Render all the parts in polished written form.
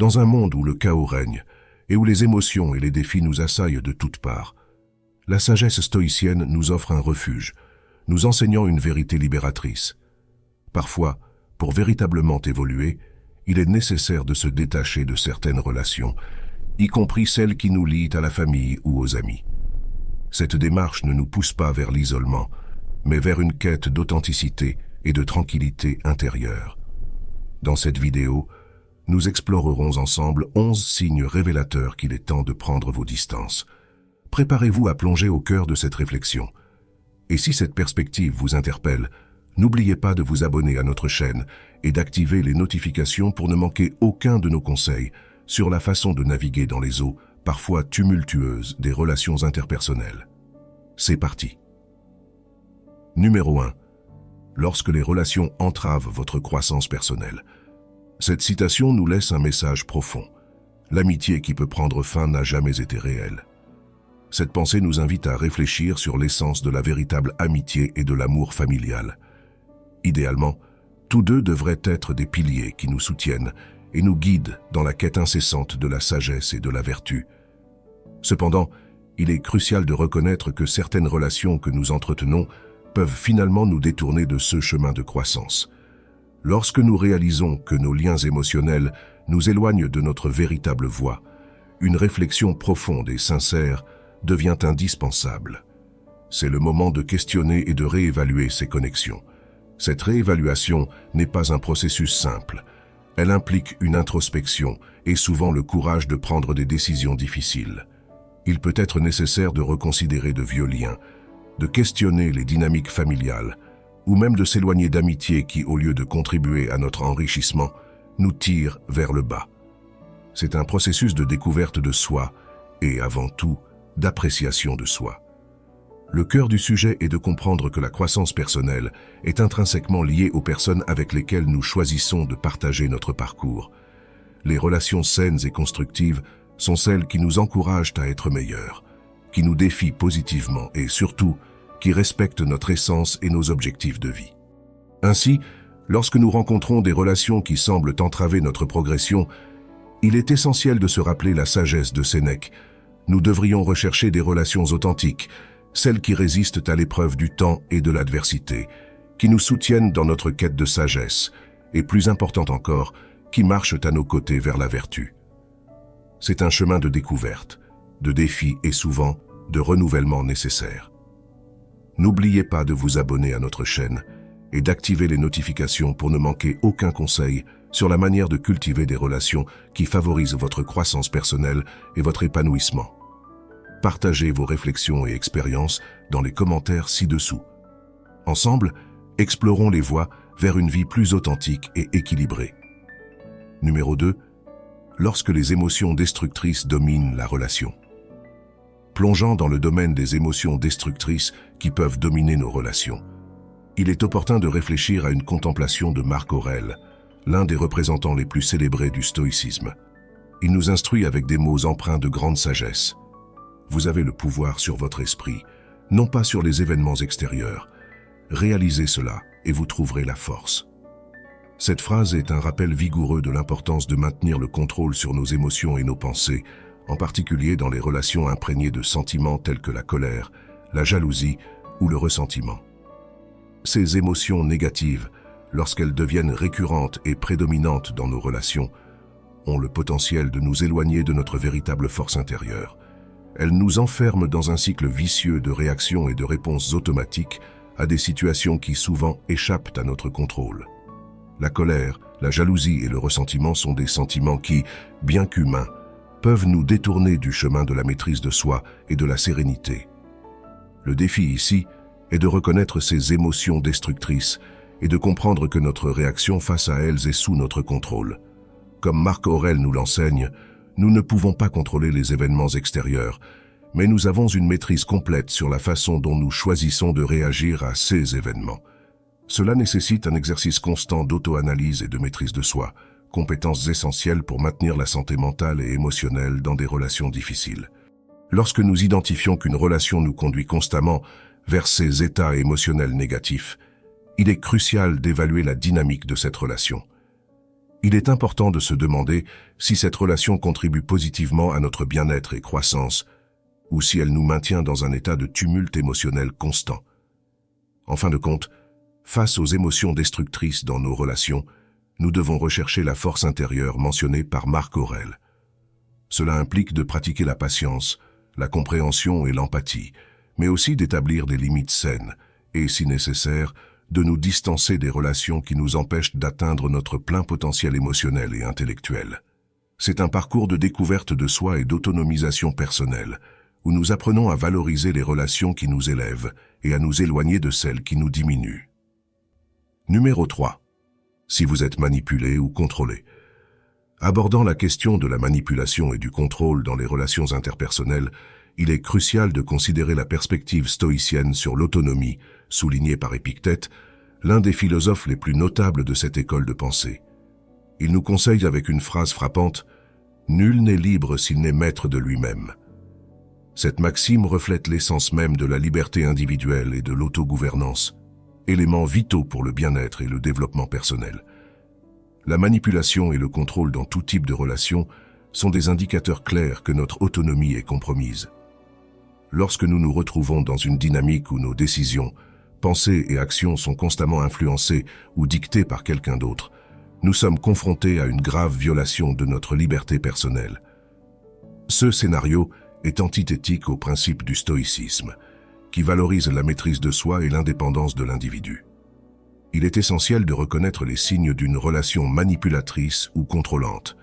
Dans un monde où le chaos règne et où les émotions et les défis nous assaillent de toutes parts, la sagesse stoïcienne nous offre un refuge, nous enseignant une vérité libératrice. Parfois, pour véritablement évoluer, il est nécessaire de se détacher de certaines relations, y compris celles qui nous lient à la famille ou aux amis. Cette démarche ne nous pousse pas vers l'isolement, mais vers une quête d'authenticité et de tranquillité intérieure. Dans cette vidéo, nous explorerons ensemble 11 signes révélateurs qu'il est temps de prendre vos distances. Préparez-vous à plonger au cœur de cette réflexion. Et si cette perspective vous interpelle, n'oubliez pas de vous abonner à notre chaîne et d'activer les notifications pour ne manquer aucun de nos conseils sur la façon de naviguer dans les eaux, parfois tumultueuses, des relations interpersonnelles. C'est parti. Numéro 1. Lorsque les relations entravent votre croissance personnelle. Cette citation nous laisse un message profond. L'amitié qui peut prendre fin n'a jamais été réelle. Cette pensée nous invite à réfléchir sur l'essence de la véritable amitié et de l'amour familial. Idéalement, tous deux devraient être des piliers qui nous soutiennent et nous guident dans la quête incessante de la sagesse et de la vertu. Cependant, il est crucial de reconnaître que certaines relations que nous entretenons peuvent finalement nous détourner de ce chemin de croissance. Lorsque nous réalisons que nos liens émotionnels nous éloignent de notre véritable voie, une réflexion profonde et sincère devient indispensable. C'est le moment de questionner et de réévaluer ces connexions. Cette réévaluation n'est pas un processus simple. Elle implique une introspection et souvent le courage de prendre des décisions difficiles. Il peut être nécessaire de reconsidérer de vieux liens, de questionner les dynamiques familiales, ou même de s'éloigner d'amitiés qui, au lieu de contribuer à notre enrichissement, nous tirent vers le bas. C'est un processus de découverte de soi et, avant tout, d'appréciation de soi. Le cœur du sujet est de comprendre que la croissance personnelle est intrinsèquement liée aux personnes avec lesquelles nous choisissons de partager notre parcours. Les relations saines et constructives sont celles qui nous encouragent à être meilleurs, qui nous défient positivement et surtout, qui respectent notre essence et nos objectifs de vie. Ainsi, lorsque nous rencontrons des relations qui semblent entraver notre progression, il est essentiel de se rappeler la sagesse de Sénèque. Nous devrions rechercher des relations authentiques, celles qui résistent à l'épreuve du temps et de l'adversité, qui nous soutiennent dans notre quête de sagesse, et plus important encore, qui marchent à nos côtés vers la vertu. C'est un chemin de découverte, de défi et souvent de renouvellement nécessaire. N'oubliez pas de vous abonner à notre chaîne et d'activer les notifications pour ne manquer aucun conseil sur la manière de cultiver des relations qui favorisent votre croissance personnelle et votre épanouissement. Partagez vos réflexions et expériences dans les commentaires ci-dessous. Ensemble, explorons les voies vers une vie plus authentique et équilibrée. Numéro 2. Lorsque les émotions destructrices dominent la relation. Plongeant dans le domaine des émotions destructrices qui peuvent dominer nos relations, il est opportun de réfléchir à une contemplation de Marc Aurèle, l'un des représentants les plus célébrés du stoïcisme. Il nous instruit avec des mots empreints de grande sagesse. Vous avez le pouvoir sur votre esprit, non pas sur les événements extérieurs. Réalisez cela et vous trouverez la force. Cette phrase est un rappel vigoureux de l'importance de maintenir le contrôle sur nos émotions et nos pensées, en particulier dans les relations imprégnées de sentiments tels que la colère, la jalousie ou le ressentiment. Ces émotions négatives, lorsqu'elles deviennent récurrentes et prédominantes dans nos relations, ont le potentiel de nous éloigner de notre véritable force intérieure. Elles nous enferment dans un cycle vicieux de réactions et de réponses automatiques à des situations qui souvent échappent à notre contrôle. La colère, la jalousie et le ressentiment sont des sentiments qui, bien qu'humains, peuvent nous détourner du chemin de la maîtrise de soi et de la sérénité. Le défi ici est de reconnaître ces émotions destructrices et de comprendre que notre réaction face à elles est sous notre contrôle. Comme Marc Aurèle nous l'enseigne, nous ne pouvons pas contrôler les événements extérieurs, mais nous avons une maîtrise complète sur la façon dont nous choisissons de réagir à ces événements. Cela nécessite un exercice constant d'auto-analyse et de maîtrise de soi, compétences essentielles pour maintenir la santé mentale et émotionnelle dans des relations difficiles. Lorsque nous identifions qu'une relation nous conduit constamment vers ces états émotionnels négatifs, il est crucial d'évaluer la dynamique de cette relation. Il est important de se demander si cette relation contribue positivement à notre bien-être et croissance, ou si elle nous maintient dans un état de tumulte émotionnel constant. En fin de compte, face aux émotions destructrices dans nos relations, nous devons rechercher la force intérieure mentionnée par Marc Aurèle. Cela implique de pratiquer la patience, la compréhension et l'empathie, mais aussi d'établir des limites saines et, si nécessaire, de nous distancer des relations qui nous empêchent d'atteindre notre plein potentiel émotionnel et intellectuel. C'est un parcours de découverte de soi et d'autonomisation personnelle, où nous apprenons à valoriser les relations qui nous élèvent et à nous éloigner de celles qui nous diminuent. Numéro 3. Si vous êtes manipulé ou contrôlé. Abordant la question de la manipulation et du contrôle dans les relations interpersonnelles, il est crucial de considérer la perspective stoïcienne sur l'autonomie, soulignée par Épictète, l'un des philosophes les plus notables de cette école de pensée. Il nous conseille avec une phrase frappante « Nul n'est libre s'il n'est maître de lui-même ». Cette maxime reflète l'essence même de la liberté individuelle et de l'autogouvernance, éléments vitaux pour le bien-être et le développement personnel. La manipulation et le contrôle dans tout type de relation sont des indicateurs clairs que notre autonomie est compromise. Lorsque nous nous retrouvons dans une dynamique où nos décisions, pensées et actions sont constamment influencées ou dictées par quelqu'un d'autre, nous sommes confrontés à une grave violation de notre liberté personnelle. Ce scénario est antithétique au principe du stoïcisme, qui valorise la maîtrise de soi et l'indépendance de l'individu. Il est essentiel de reconnaître les signes d'une relation manipulatrice ou contrôlante.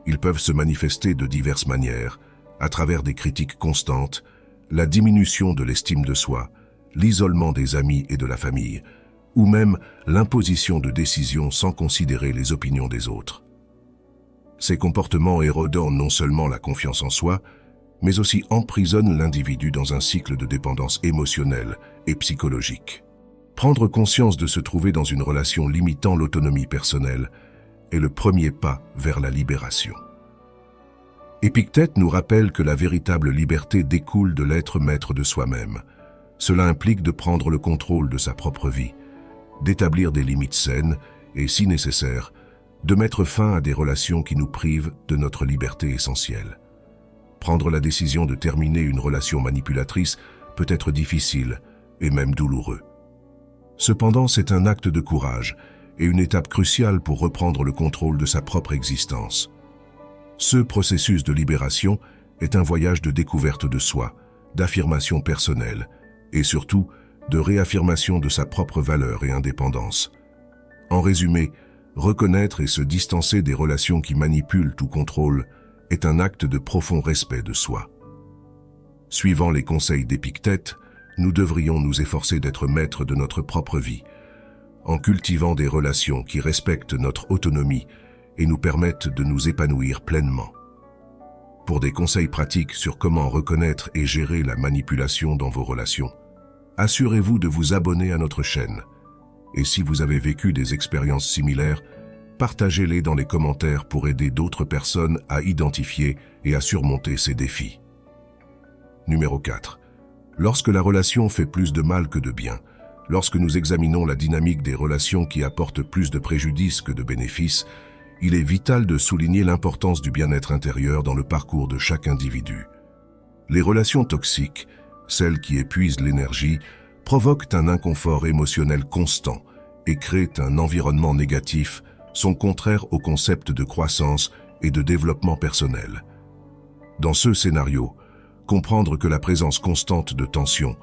Ils peuvent se manifester de diverses manières, à travers des critiques constantes, la diminution de l'estime de soi, l'isolement des amis et de la famille, ou même l'imposition de décisions sans considérer les opinions des autres. Ces comportements érodent non seulement la confiance en soi, mais aussi emprisonnent l'individu dans un cycle de dépendance émotionnelle et psychologique. Prendre conscience de se trouver dans une relation limitant l'autonomie personnelle est le premier pas vers la libération. Épictète nous rappelle que la véritable liberté découle de l'être maître de soi-même. Cela implique de prendre le contrôle de sa propre vie, d'établir des limites saines et, si nécessaire, de mettre fin à des relations qui nous privent de notre liberté essentielle. Prendre la décision de terminer une relation manipulatrice peut être difficile et même douloureux. Cependant, c'est un acte de courage et une étape cruciale pour reprendre le contrôle de sa propre existence. Ce processus de libération est un voyage de découverte de soi, d'affirmation personnelle et surtout de réaffirmation de sa propre valeur et indépendance. En résumé, reconnaître et se distancer des relations qui manipulent ou contrôlent est un acte de profond respect de soi. Suivant les conseils d'Épictète, nous devrions nous efforcer d'être maîtres de notre propre vie, en cultivant des relations qui respectent notre autonomie et nous permettent de nous épanouir pleinement. Pour des conseils pratiques sur comment reconnaître et gérer la manipulation dans vos relations, assurez-vous de vous abonner à notre chaîne. Et si vous avez vécu des expériences similaires, partagez-les dans les commentaires pour aider d'autres personnes à identifier et à surmonter ces défis. Numéro 4. Lorsque la relation fait plus de mal que de bien, lorsque nous examinons la dynamique des relations qui apportent plus de préjudice que de bénéfices, il est vital de souligner l'importance du bien-être intérieur dans le parcours de chaque individu. Les relations toxiques, celles qui épuisent l'énergie, provoquent un inconfort émotionnel constant et créent un environnement négatif, sont contraires au concept de croissance et de développement personnel. Dans ce scénario, comprendre que la présence constante de tensions,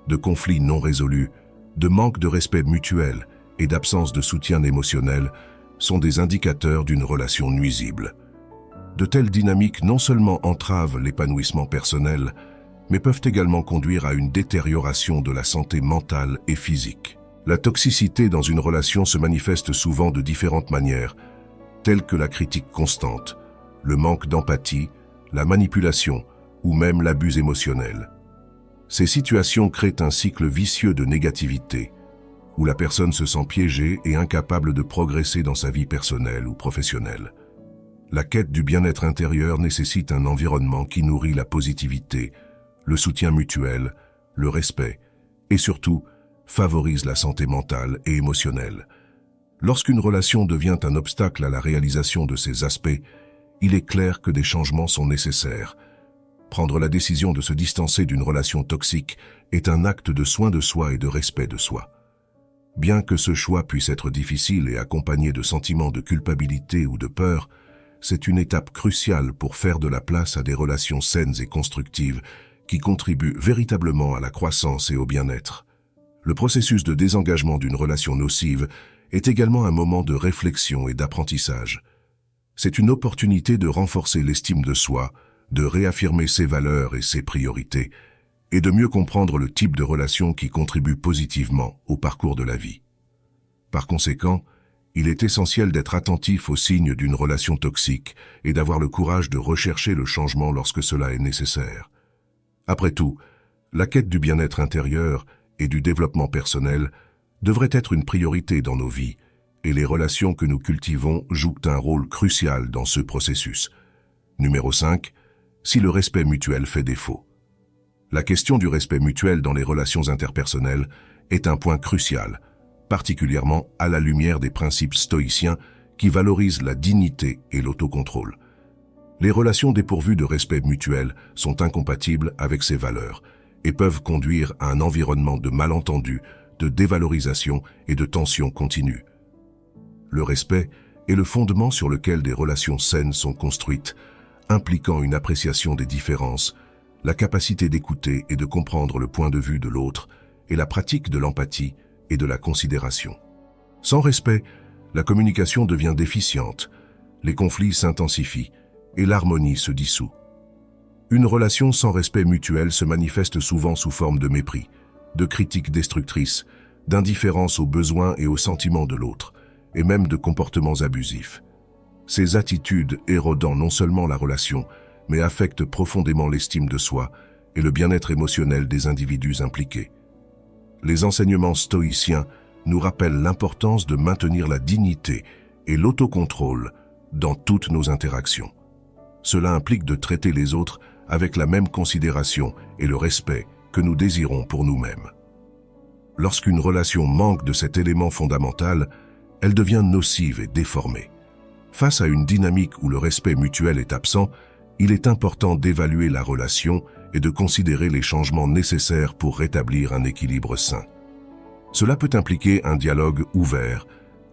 de conflits non résolus, de manque de respect mutuel et d'absence de soutien émotionnel sont des indicateurs d'une relation nuisible. De telles dynamiques non seulement entravent l'épanouissement personnel, mais peuvent également conduire à une détérioration de la santé mentale et physique. La toxicité dans une relation se manifeste souvent de différentes manières, telles que la critique constante, le manque d'empathie, la manipulation ou même l'abus émotionnel. Ces situations créent un cycle vicieux de négativité, où la personne se sent piégée et incapable de progresser dans sa vie personnelle ou professionnelle. La quête du bien-être intérieur nécessite un environnement qui nourrit la positivité, le soutien mutuel, le respect et surtout favorise la santé mentale et émotionnelle. Lorsqu'une relation devient un obstacle à la réalisation de ces aspects, il est clair que des changements sont nécessaires. Prendre la décision de se distancer d'une relation toxique est un acte de soin de soi et de respect de soi. Bien que ce choix puisse être difficile et accompagné de sentiments de culpabilité ou de peur, c'est une étape cruciale pour faire de la place à des relations saines et constructives qui contribuent véritablement à la croissance et au bien-être. Le processus de désengagement d'une relation nocive est également un moment de réflexion et d'apprentissage. C'est une opportunité de renforcer l'estime de soi, de réaffirmer ses valeurs et ses priorités, et de mieux comprendre le type de relation qui contribue positivement au parcours de la vie. Par conséquent, il est essentiel d'être attentif aux signes d'une relation toxique et d'avoir le courage de rechercher le changement lorsque cela est nécessaire. Après tout, la quête du bien-être intérieur et du développement personnel devrait être une priorité dans nos vies, et les relations que nous cultivons jouent un rôle crucial dans ce processus. Numéro 5. Si le respect mutuel fait défaut. La question du respect mutuel dans les relations interpersonnelles est un point crucial, particulièrement à la lumière des principes stoïciens qui valorisent la dignité et l'autocontrôle. Les relations dépourvues de respect mutuel sont incompatibles avec ces valeurs et peuvent conduire à un environnement de malentendus, de dévalorisation et de tension continue. Le respect est le fondement sur lequel des relations saines sont construites, impliquant une appréciation des différences, la capacité d'écouter et de comprendre le point de vue de l'autre et la pratique de l'empathie et de la considération. Sans respect, la communication devient déficiente, les conflits s'intensifient et l'harmonie se dissout. Une relation sans respect mutuel se manifeste souvent sous forme de mépris, de critiques destructrices, d'indifférence aux besoins et aux sentiments de l'autre, et même de comportements abusifs. Ces attitudes érodant non seulement la relation, mais affectent profondément l'estime de soi et le bien-être émotionnel des individus impliqués. Les enseignements stoïciens nous rappellent l'importance de maintenir la dignité et l'autocontrôle dans toutes nos interactions. Cela implique de traiter les autres avec la même considération et le respect que nous désirons pour nous-mêmes. Lorsqu'une relation manque de cet élément fondamental, elle devient nocive et déformée. Face à une dynamique où le respect mutuel est absent, il est important d'évaluer la relation et de considérer les changements nécessaires pour rétablir un équilibre sain. Cela peut impliquer un dialogue ouvert,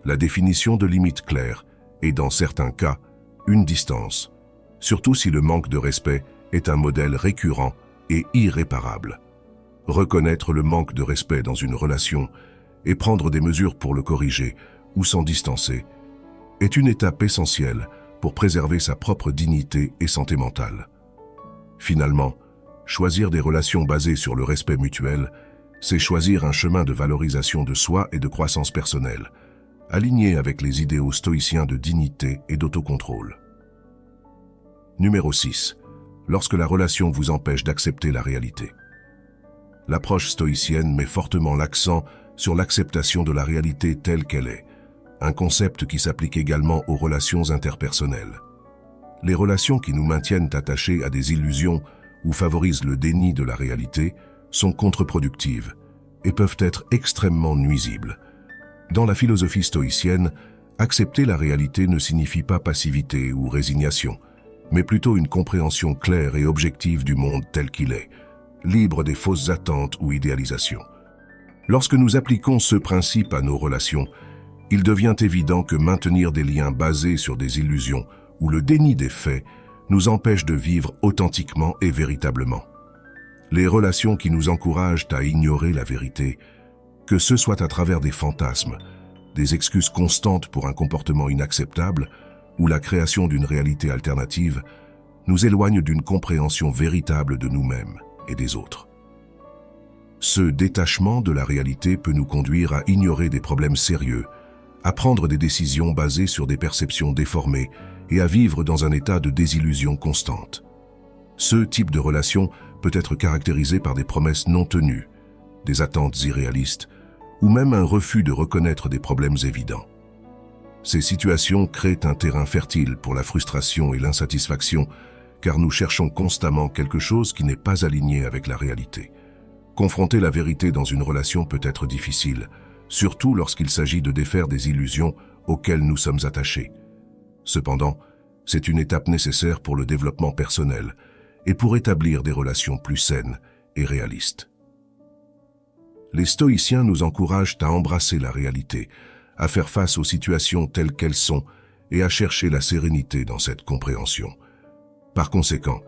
la définition de limites claires et, dans certains cas, une distance, surtout si le manque de respect est un modèle récurrent et irréparable. Reconnaître le manque de respect dans une relation et prendre des mesures pour le corriger ou s'en distancer est une étape essentielle pour préserver sa propre dignité et santé mentale. Finalement, choisir des relations basées sur le respect mutuel, c'est choisir un chemin de valorisation de soi et de croissance personnelle, aligné avec les idéaux stoïciens de dignité et d'autocontrôle. Numéro 6. Lorsque la relation vous empêche d'accepter la réalité. L'approche stoïcienne met fortement l'accent sur l'acceptation de la réalité telle qu'elle est, un concept qui s'applique également aux relations interpersonnelles. Les relations qui nous maintiennent attachés à des illusions ou favorisent le déni de la réalité sont contre-productives et peuvent être extrêmement nuisibles. Dans la philosophie stoïcienne, accepter la réalité ne signifie pas passivité ou résignation, mais plutôt une compréhension claire et objective du monde tel qu'il est, libre des fausses attentes ou idéalisations. Lorsque nous appliquons ce principe à nos relations, il devient évident que maintenir des liens basés sur des illusions ou le déni des faits nous empêche de vivre authentiquement et véritablement. Les relations qui nous encouragent à ignorer la vérité, que ce soit à travers des fantasmes, des excuses constantes pour un comportement inacceptable ou la création d'une réalité alternative, nous éloignent d'une compréhension véritable de nous-mêmes et des autres. Ce détachement de la réalité peut nous conduire à ignorer des problèmes sérieux, à prendre des décisions basées sur des perceptions déformées et à vivre dans un état de désillusion constante. Ce type de relation peut être caractérisé par des promesses non tenues, des attentes irréalistes ou même un refus de reconnaître des problèmes évidents. Ces situations créent un terrain fertile pour la frustration et l'insatisfaction car nous cherchons constamment quelque chose qui n'est pas aligné avec la réalité. Confronter la vérité dans une relation peut être difficile, surtout lorsqu'il s'agit de défaire des illusions auxquelles nous sommes attachés. Cependant, c'est une étape nécessaire pour le développement personnel et pour établir des relations plus saines et réalistes. Les stoïciens nous encouragent à embrasser la réalité, à faire face aux situations telles qu'elles sont et à chercher la sérénité dans cette compréhension. Par conséquent,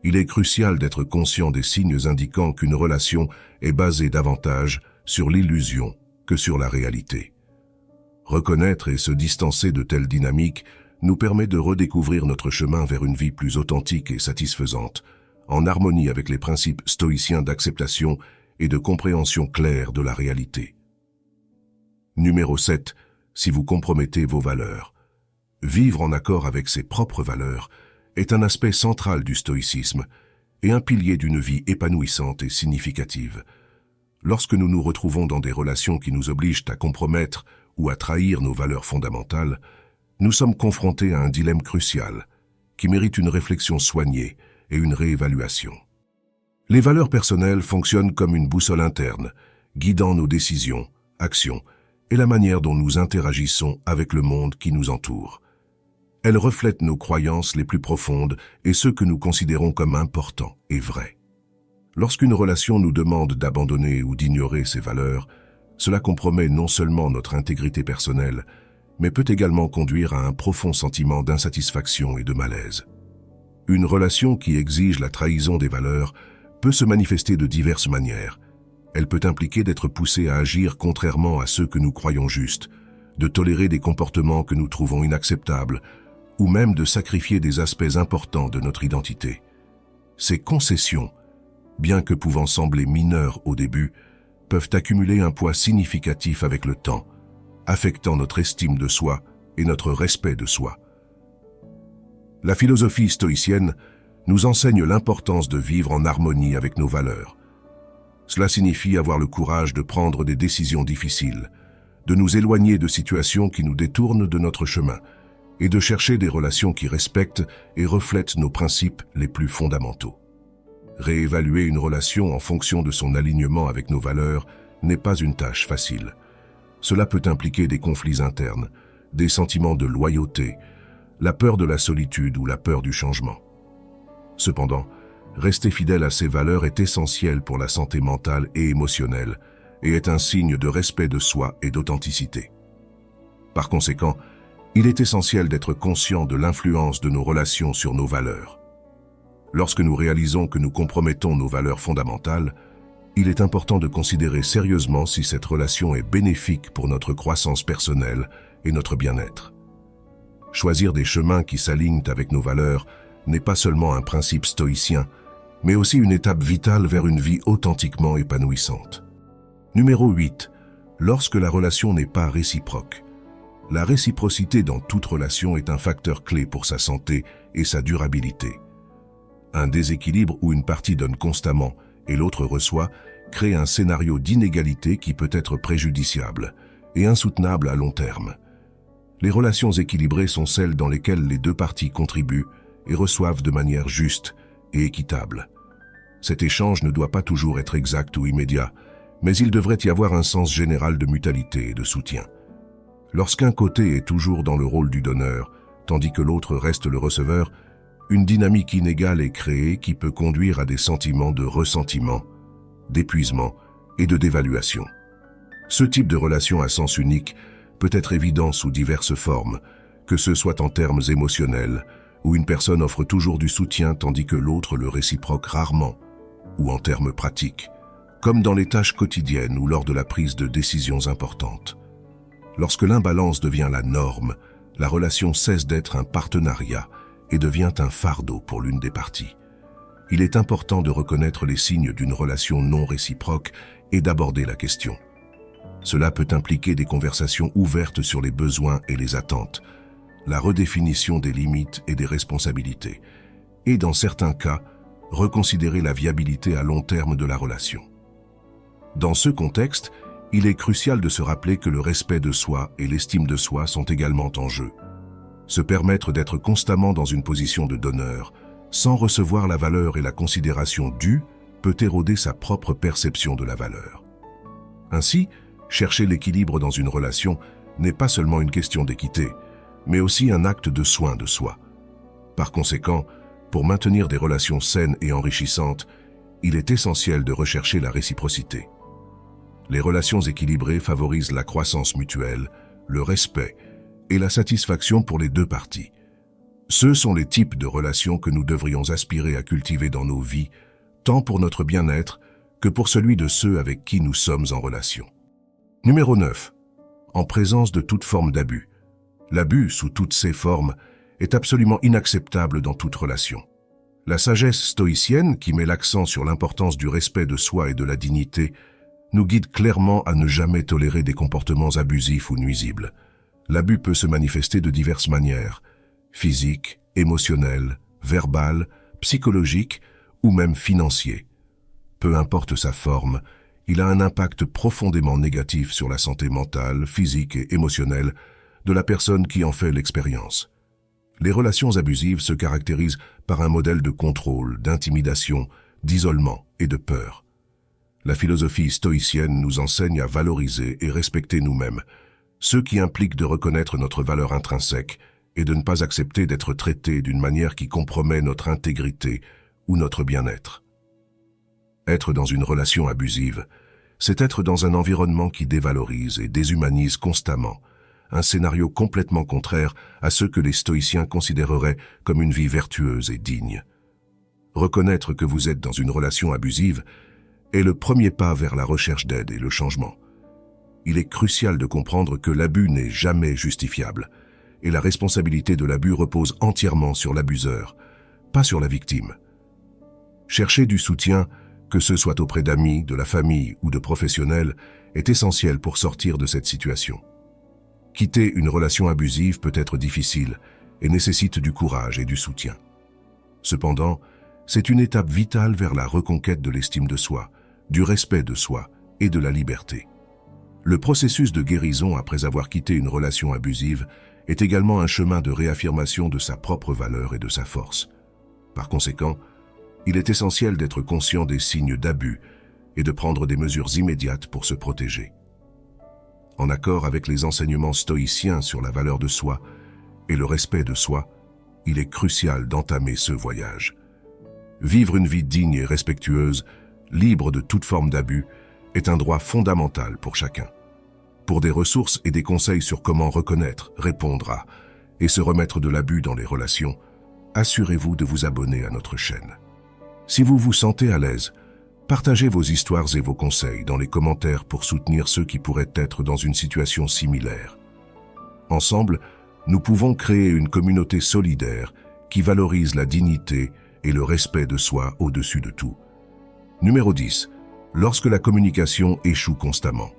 il est crucial d'être conscient des signes indiquant qu'une relation est basée davantage sur l'illusion que sur la réalité. Reconnaître et se distancer de telles dynamiques nous permet de redécouvrir notre chemin vers une vie plus authentique et satisfaisante, en harmonie avec les principes stoïciens d'acceptation et de compréhension claire de la réalité. Numéro 7. Si vous compromettez vos valeurs. Vivre en accord avec ses propres valeurs est un aspect central du stoïcisme et un pilier d'une vie épanouissante et significative. Lorsque nous nous retrouvons dans des relations qui nous obligent à compromettre ou à trahir nos valeurs fondamentales, nous sommes confrontés à un dilemme crucial qui mérite une réflexion soignée et une réévaluation. Les valeurs personnelles fonctionnent comme une boussole interne, guidant nos décisions, actions et la manière dont nous interagissons avec le monde qui nous entoure. Elles reflètent nos croyances les plus profondes et ceux que nous considérons comme importants et vrais. Lorsqu'une relation nous demande d'abandonner ou d'ignorer ces valeurs, cela compromet non seulement notre intégrité personnelle, mais peut également conduire à un profond sentiment d'insatisfaction et de malaise. Une relation qui exige la trahison des valeurs peut se manifester de diverses manières. Elle peut impliquer d'être poussé à agir contrairement à ceux que nous croyons justes, de tolérer des comportements que nous trouvons inacceptables, ou même de sacrifier des aspects importants de notre identité. Ces concessions, bien que pouvant sembler mineures au début, peuvent accumuler un poids significatif avec le temps, affectant notre estime de soi et notre respect de soi. La philosophie stoïcienne nous enseigne l'importance de vivre en harmonie avec nos valeurs. Cela signifie avoir le courage de prendre des décisions difficiles, de nous éloigner de situations qui nous détournent de notre chemin, et de chercher des relations qui respectent et reflètent nos principes les plus fondamentaux. Réévaluer une relation en fonction de son alignement avec nos valeurs n'est pas une tâche facile. Cela peut impliquer des conflits internes, des sentiments de loyauté, la peur de la solitude ou la peur du changement. Cependant, rester fidèle à ces valeurs est essentiel pour la santé mentale et émotionnelle et est un signe de respect de soi et d'authenticité. Par conséquent, il est essentiel d'être conscient de l'influence de nos relations sur nos valeurs. Lorsque nous réalisons que nous compromettons nos valeurs fondamentales, il est important de considérer sérieusement si cette relation est bénéfique pour notre croissance personnelle et notre bien-être. Choisir des chemins qui s'alignent avec nos valeurs n'est pas seulement un principe stoïcien, mais aussi une étape vitale vers une vie authentiquement épanouissante. Numéro 8. Lorsque la relation n'est pas réciproque. La réciprocité dans toute relation est un facteur clé pour sa santé et sa durabilité. Un déséquilibre où une partie donne constamment et l'autre reçoit crée un scénario d'inégalité qui peut être préjudiciable et insoutenable à long terme. Les relations équilibrées sont celles dans lesquelles les deux parties contribuent et reçoivent de manière juste et équitable. Cet échange ne doit pas toujours être exact ou immédiat, mais il devrait y avoir un sens général de mutualité et de soutien. Lorsqu'un côté est toujours dans le rôle du donneur, tandis que l'autre reste le receveur, une dynamique inégale est créée qui peut conduire à des sentiments de ressentiment, d'épuisement et de dévaluation. Ce type de relation à sens unique peut être évident sous diverses formes, que ce soit en termes émotionnels, où une personne offre toujours du soutien tandis que l'autre le réciproque rarement, ou en termes pratiques, comme dans les tâches quotidiennes ou lors de la prise de décisions importantes. Lorsque l'imbalance devient la norme, la relation cesse d'être un partenariat et devient un fardeau pour l'une des parties. Il est important de reconnaître les signes d'une relation non réciproque et d'aborder la question. Cela peut impliquer des conversations ouvertes sur les besoins et les attentes, la redéfinition des limites et des responsabilités, et dans certains cas, reconsidérer la viabilité à long terme de la relation. Dans ce contexte, il est crucial de se rappeler que le respect de soi et l'estime de soi sont également en jeu. Se permettre d'être constamment dans une position de donneur, sans recevoir la valeur et la considération due, peut éroder sa propre perception de la valeur. Ainsi, Chercher l'équilibre dans une relation n'est pas seulement une question d'équité, mais aussi un acte de soin de soi. Par conséquent, pour maintenir des relations saines et enrichissantes, il est essentiel de rechercher la réciprocité. Les relations équilibrées favorisent la croissance mutuelle, le respect et la satisfaction pour les deux parties. Ce sont les types de relations que nous devrions aspirer à cultiver dans nos vies, tant pour notre bien-être que pour celui de ceux avec qui nous sommes en relation. Numéro 9. En présence de toute forme d'abus. L'abus, sous toutes ses formes, est absolument inacceptable dans toute relation. La sagesse stoïcienne, qui met l'accent sur l'importance du respect de soi et de la dignité, nous guide clairement à ne jamais tolérer des comportements abusifs ou nuisibles. L'abus peut se manifester de diverses manières, physiques, émotionnelles, verbales, psychologiques ou même financiers. Peu importe sa forme, il a un impact profondément négatif sur la santé mentale, physique et émotionnelle de la personne qui en fait l'expérience. Les relations abusives se caractérisent par un modèle de contrôle, d'intimidation, d'isolement et de peur. La philosophie stoïcienne nous enseigne à valoriser et respecter nous-mêmes, ce qui implique de reconnaître notre valeur intrinsèque et de ne pas accepter d'être traité d'une manière qui compromet notre intégrité ou notre bien-être. Être dans une relation abusive, c'est être dans un environnement qui dévalorise et déshumanise constamment, un scénario complètement contraire à ce que les stoïciens considéreraient comme une vie vertueuse et digne. Reconnaître que vous êtes dans une relation abusive est le premier pas vers la recherche d'aide et le changement. Il est crucial de comprendre que l'abus n'est jamais justifiable, et la responsabilité de l'abus repose entièrement sur l'abuseur, pas sur la victime. Chercher du soutien, que ce soit auprès d'amis, de la famille ou de professionnels, est essentiel pour sortir de cette situation. Quitter une relation abusive peut être difficile et nécessite du courage et du soutien. Cependant, c'est une étape vitale vers la reconquête de l'estime de soi, du respect de soi et de la liberté. Le processus de guérison après avoir quitté une relation abusive est également un chemin de réaffirmation de sa propre valeur et de sa force. Par conséquent, il est essentiel d'être conscient des signes d'abus et de prendre des mesures immédiates pour se protéger. En accord avec les enseignements stoïciens sur la valeur de soi et le respect de soi, il est crucial d'entamer ce voyage. Vivre une vie digne et respectueuse, libre de toute forme d'abus, est un droit fondamental pour chacun. Pour des ressources et des conseils sur comment reconnaître, répondre à et se remettre de l'abus dans les relations, assurez-vous de vous abonner à notre chaîne. Si vous vous sentez à l'aise, partagez vos histoires et vos conseils dans les commentaires pour soutenir ceux qui pourraient être dans une situation similaire. Ensemble, nous pouvons créer une communauté solidaire qui valorise la dignité et le respect de soi au-dessus de tout. Numéro 10. Lorsque la communication échoue constamment.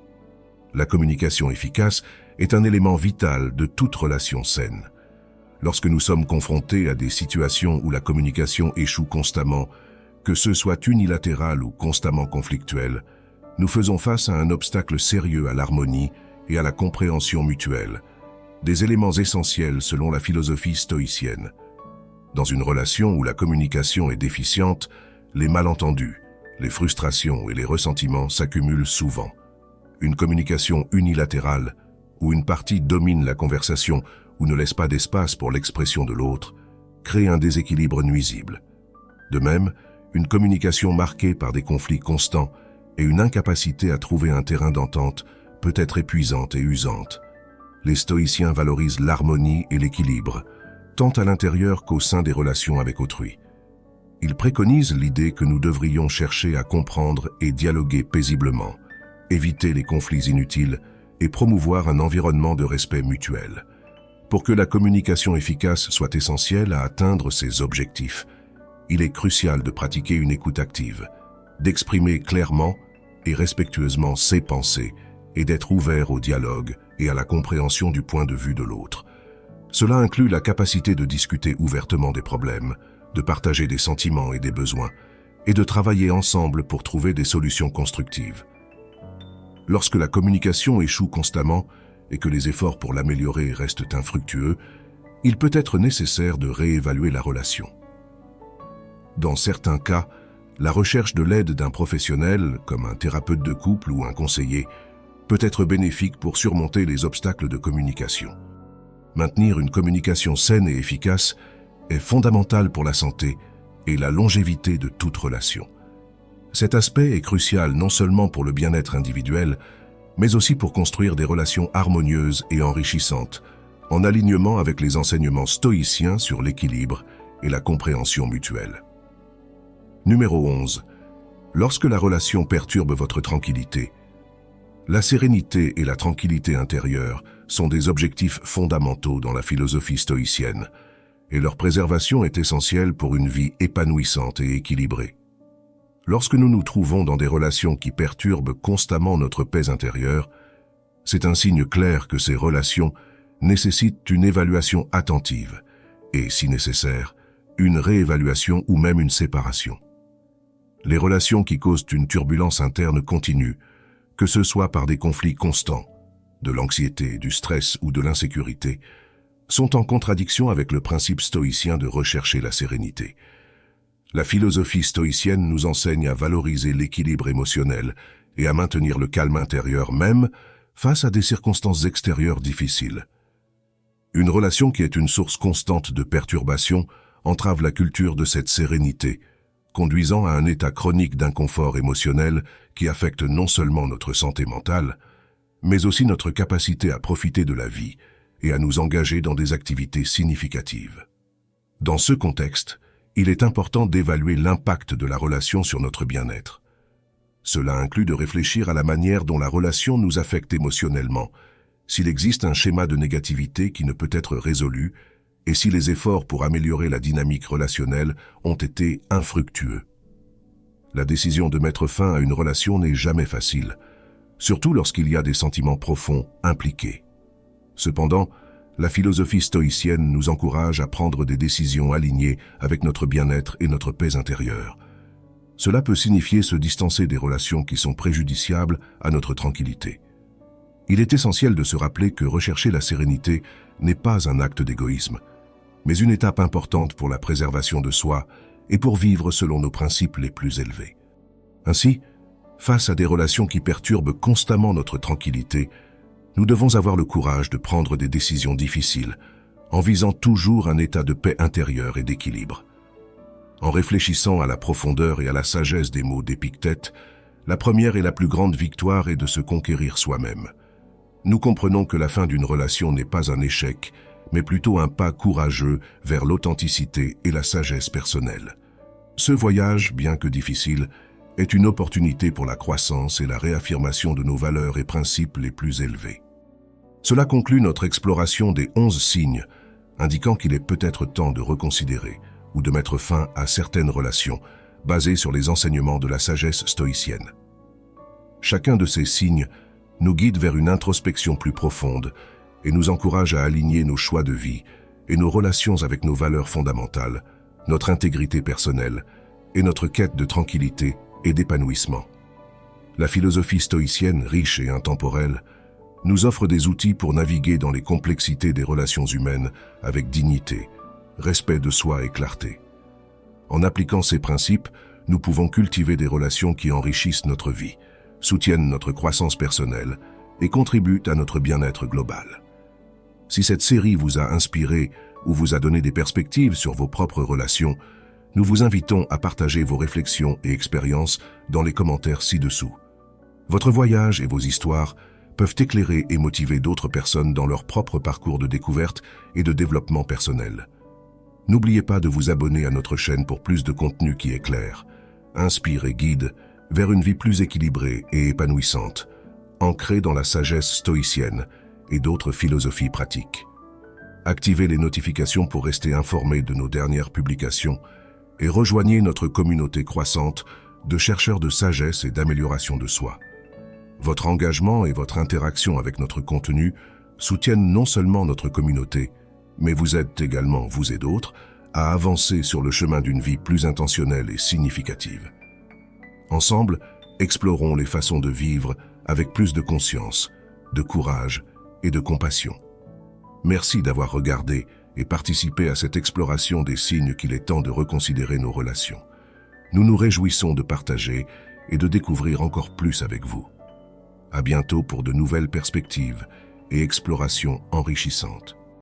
La communication efficace est un élément vital de toute relation saine. Lorsque nous sommes confrontés à des situations où la communication échoue constamment, que ce soit unilatéral ou constamment conflictuel, nous faisons face à un obstacle sérieux à l'harmonie et à la compréhension mutuelle, des éléments essentiels selon la philosophie stoïcienne. Dans une relation où la communication est déficiente, les malentendus, les frustrations et les ressentiments s'accumulent souvent. Une communication unilatérale, où une partie domine la conversation ou ne laisse pas d'espace pour l'expression de l'autre, crée un déséquilibre nuisible. De même, une communication marquée par des conflits constants et une incapacité à trouver un terrain d'entente peut être épuisante et usante. Les stoïciens valorisent l'harmonie et l'équilibre, tant à l'intérieur qu'au sein des relations avec autrui. Ils préconisent l'idée que nous devrions chercher à comprendre et dialoguer paisiblement, éviter les conflits inutiles et promouvoir un environnement de respect mutuel. Pour que la communication efficace soit essentielle à atteindre ces objectifs, il est crucial de pratiquer une écoute active, d'exprimer clairement et respectueusement ses pensées et d'être ouvert au dialogue et à la compréhension du point de vue de l'autre. Cela inclut la capacité de discuter ouvertement des problèmes, de partager des sentiments et des besoins, et de travailler ensemble pour trouver des solutions constructives. Lorsque la communication échoue constamment et que les efforts pour l'améliorer restent infructueux, il peut être nécessaire de réévaluer la relation. Dans certains cas, la recherche de l'aide d'un professionnel, comme un thérapeute de couple ou un conseiller, peut être bénéfique pour surmonter les obstacles de communication. Maintenir une communication saine et efficace est fondamental pour la santé et la longévité de toute relation. Cet aspect est crucial non seulement pour le bien-être individuel, mais aussi pour construire des relations harmonieuses et enrichissantes, en alignement avec les enseignements stoïciens sur l'équilibre et la compréhension mutuelle. Numéro 11. Lorsque la relation perturbe votre tranquillité, la sérénité et la tranquillité intérieure sont des objectifs fondamentaux dans la philosophie stoïcienne, et leur préservation est essentielle pour une vie épanouissante et équilibrée. Lorsque nous nous trouvons dans des relations qui perturbent constamment notre paix intérieure, c'est un signe clair que ces relations nécessitent une évaluation attentive et, si nécessaire, une réévaluation ou même une séparation. Les relations qui causent une turbulence interne continue, que ce soit par des conflits constants, de l'anxiété, du stress ou de l'insécurité, sont en contradiction avec le principe stoïcien de rechercher la sérénité. La philosophie stoïcienne nous enseigne à valoriser l'équilibre émotionnel et à maintenir le calme intérieur même face à des circonstances extérieures difficiles. Une relation qui est une source constante de perturbation entrave la culture de cette sérénité, conduisant à un état chronique d'inconfort émotionnel qui affecte non seulement notre santé mentale, mais aussi notre capacité à profiter de la vie et à nous engager dans des activités significatives. Dans ce contexte, il est important d'évaluer l'impact de la relation sur notre bien-être. Cela inclut de réfléchir à la manière dont la relation nous affecte émotionnellement, s'il existe un schéma de négativité qui ne peut être résolu, et si les efforts pour améliorer la dynamique relationnelle ont été infructueux. La décision de mettre fin à une relation n'est jamais facile, surtout lorsqu'il y a des sentiments profonds impliqués. Cependant, la philosophie stoïcienne nous encourage à prendre des décisions alignées avec notre bien-être et notre paix intérieure. Cela peut signifier se distancer des relations qui sont préjudiciables à notre tranquillité. Il est essentiel de se rappeler que rechercher la sérénité n'est pas un acte d'égoïsme, mais une étape importante pour la préservation de soi et pour vivre selon nos principes les plus élevés. Ainsi, face à des relations qui perturbent constamment notre tranquillité, nous devons avoir le courage de prendre des décisions difficiles, en visant toujours un état de paix intérieure et d'équilibre. En réfléchissant à la profondeur et à la sagesse des mots d'Épictète, la première et la plus grande victoire est de se conquérir soi-même. Nous comprenons que la fin d'une relation n'est pas un échec, mais plutôt un pas courageux vers l'authenticité et la sagesse personnelle. Ce voyage, bien que difficile, est une opportunité pour la croissance et la réaffirmation de nos valeurs et principes les plus élevés. Cela conclut notre exploration des 11 signes, indiquant qu'il est peut-être temps de reconsidérer ou de mettre fin à certaines relations basées sur les enseignements de la sagesse stoïcienne. Chacun de ces signes nous guide vers une introspection plus profonde et nous encourage à aligner nos choix de vie et nos relations avec nos valeurs fondamentales, notre intégrité personnelle et notre quête de tranquillité et d'épanouissement. La philosophie stoïcienne, riche et intemporelle, nous offre des outils pour naviguer dans les complexités des relations humaines avec dignité, respect de soi et clarté. En appliquant ces principes, nous pouvons cultiver des relations qui enrichissent notre vie, soutiennent notre croissance personnelle et contribuent à notre bien-être global. Si cette série vous a inspiré ou vous a donné des perspectives sur vos propres relations, nous vous invitons à partager vos réflexions et expériences dans les commentaires ci-dessous. Votre voyage et vos histoires peuvent éclairer et motiver d'autres personnes dans leur propre parcours de découverte et de développement personnel. N'oubliez pas de vous abonner à notre chaîne pour plus de contenu qui éclaire, inspire et guide vers une vie plus équilibrée et épanouissante, ancrée dans la sagesse stoïcienne et d'autres philosophies pratiques. Activez les notifications pour rester informé de nos dernières publications et rejoignez notre communauté croissante de chercheurs de sagesse et d'amélioration de soi. Votre engagement et votre interaction avec notre contenu soutiennent non seulement notre communauté, mais vous aident également, vous et d'autres, à avancer sur le chemin d'une vie plus intentionnelle et significative. Ensemble, explorons les façons de vivre avec plus de conscience, de courage et de compassion. Merci d'avoir regardé et participé à cette exploration des signes qu'il est temps de reconsidérer nos relations. Nous nous réjouissons de partager et de découvrir encore plus avec vous. À bientôt pour de nouvelles perspectives et explorations enrichissantes.